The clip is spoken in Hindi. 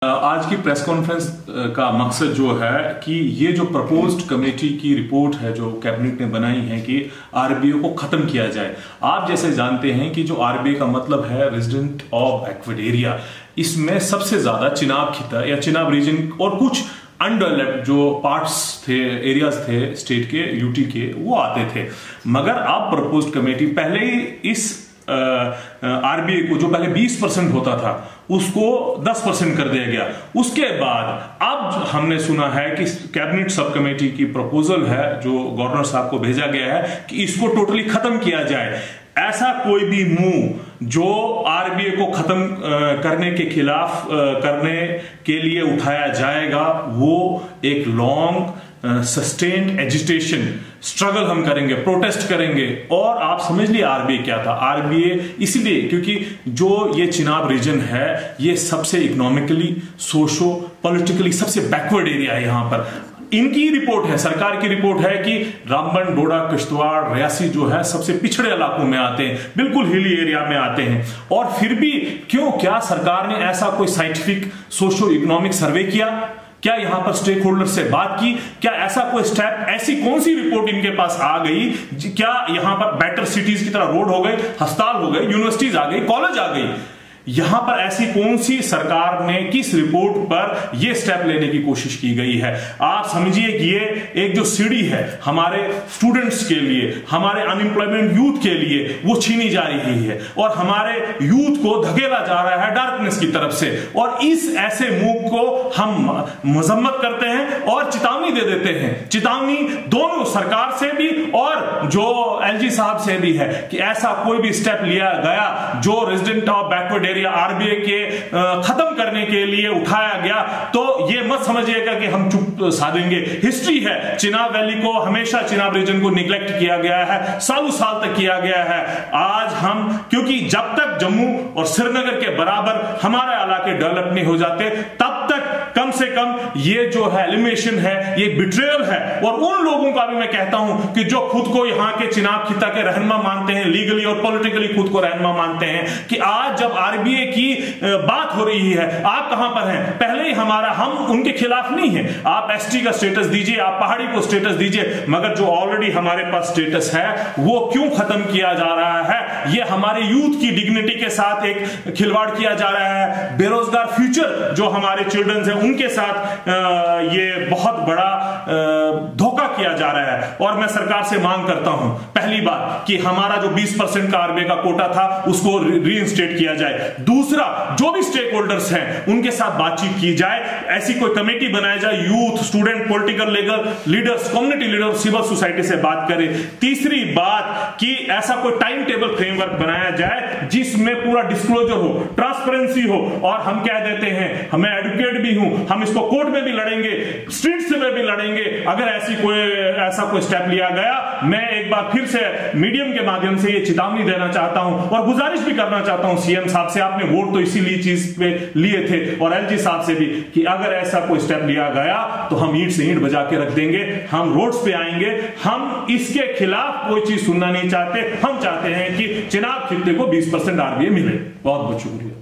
आज की प्रेस कॉन्फ्रेंस का मकसद जो है कि ये जो प्रपोज्ड कमेटी की रिपोर्ट है जो कैबिनेट ने बनाई है कि आरबीए को खत्म किया जाए। आप जैसे जानते हैं कि जो आरबीए का मतलब है रेजिडेंट ऑफ बैकवर्ड एरिया, इसमें सबसे ज्यादा चिनाब खिता या चिनाब रीजन और कुछ अनडेवलप्ड जो पार्ट्स थे, एरियाज थे स्टेट के, यूटी के, वो आते थे। मगर अब प्रपोज्ड कमेटी पहले ही इस आरबीए को जो पहले 20% होता था उसको 10% कर दिया गया। उसके बाद अब हमने सुना है कि कैबिनेट सब कमेटी की प्रपोजल है जो गवर्नर साहब को भेजा गया है कि इसको टोटली खत्म किया जाए। ऐसा कोई भी मूव जो आरबीए को खत्म करने के खिलाफ करने के लिए उठाया जाएगा वो एक लॉन्ग सस्टेन्ड एजिटेशन स्ट्रगल हम करेंगे, प्रोटेस्ट करेंगे। और आप समझ लिए आरबीए क्या था। आरबीए इसलिए क्योंकि जो ये चिनाब रीजन है ये सबसे इकोनॉमिकली, सोशो पॉलिटिकली सबसे बैकवर्ड एरिया है। यहां पर इनकी रिपोर्ट है, सरकार की रिपोर्ट है कि रामबन, डोडा, किश्तवाड़, रियासी जो है सबसे पिछड़े इलाकों में आते हैं, बिल्कुल हिली एरिया में आते हैं। और फिर भी क्यों, क्या सरकार ने ऐसा कोई साइंटिफिक सोशो इकोनॉमिक सर्वे किया? क्या यहां पर स्टेक होल्डर से बात की? क्या ऐसा कोई स्टेप, ऐसी कौन सी रिपोर्ट इनके पास आ गई? क्या यहां पर बेटर सिटीज की तरह रोड हो गए, अस्पताल हो गए, यूनिवर्सिटीज आ गई, कॉलेज आ गई? यहां पर ऐसी कौन सी सरकार ने किस रिपोर्ट पर यह स्टेप लेने की कोशिश की गई है? आप समझिए कि ये एक जो सीढ़ी है हमारे स्टूडेंट्स के लिए, हमारे अनएम्प्लॉयमेंट यूथ के लिए, वो छीनी जा रही है और हमारे यूथ को धकेला जा रहा है डार्कनेस की तरफ से। और इस ऐसे मूव को हम मजम्मत करते हैं और चेतावनी दे देते हैं। चेतावनी दोनों सरकार से भी और जो एलजी साहब से भी है कि ऐसा कोई भी स्टेप लिया गया जो रेजिडेंट ऑफ बैकवर्ड आरबीए के खत्म करने के लिए उठाया गया तो ये मत समझिएगा कि हम चुप साधेंगे। हिस्ट्री है, चिनाब वैली को हमेशा, चिनाब रीजन को निगलेक्ट किया गया है, सालों साल तक किया गया है। आज हम, क्योंकि जब तक जम्मू और श्रीनगर के बराबर हमारे इलाके डेवलप नहीं हो जाते तब तक कम से कम ये जो है एलिमिनेशन है, ये बिट्रेयल है। और उन लोगों का भी मैं कहता हूं कि जो खुद को यहां के चिनाब खिता के रहनुमा मानते हैं, लीगली और पॉलिटिकली खुद को रहनुमा मानते हैं, कि आज जब आरबीए की बात हो रही है, आप कहां पर हैं? पहले ही हम उनके खिलाफ नहीं है। आप एसटी का स्टेटस दीजिए, आप पहाड़ी को स्टेटस दीजिए, मगर जो ऑलरेडी हमारे पास स्टेटस है वो क्यों खत्म किया जा रहा है? ये हमारे यूथ की डिग्निटी के साथ एक खिलवाड़ किया जा रहा है। बेरोजगार फ्यूचर जो हमारे चिल्ड्रंस हैं उनके साथ ये बहुत बड़ा धोखा किया जा रहा है। और मैं सरकार से मांग करता हूं, पहली बात कि हमारा जो 20% का आरबीए का कोटा था उसको रीइंस्टेट किया जाए। दूसरा, जो भी स्टेक होल्डर्स हैं उनके साथ बातचीत की जाए, ऐसी कोई कमेटी बनाई जाए, youth, student, political leaders, community leaders, civil society से बात करें। तीसरी बात कि ऐसा कोई टाइम टेबल फ्रेमवर्क बनाया जाए जिसमें पूरा डिस्क्लोजर हो, ट्रांसपेरेंसी हो। और हम कह देते हैं, मैं एडवोकेट भी हूं, हम इसको कोर्ट में भी लड़ेंगे, स्ट्रीट्स में भी लड़ेंगे अगर ऐसा कोई स्टेप लिया गया। मैं एक बार फिर से मीडियम के माध्यम से ये चेतावनी देना चाहता हूं और गुजारिश भी करना चाहता हूं सीएम साहब से, आपने वोट तो इसीलिए चीज पे लिए थे, और एलजी साहब से भी, कि अगर ऐसा कोई स्टेप लिया गया तो हम ईंट से ईंट बजा के रख देंगे, हम रोड्स पे आएंगे। हम इसके खिलाफ कोई चीज सुनना नहीं चाहते। हम चाहते हैं कि चिनाब खित्ते को 20% आरबीए मिले। बहुत बहुत शुक्रिया।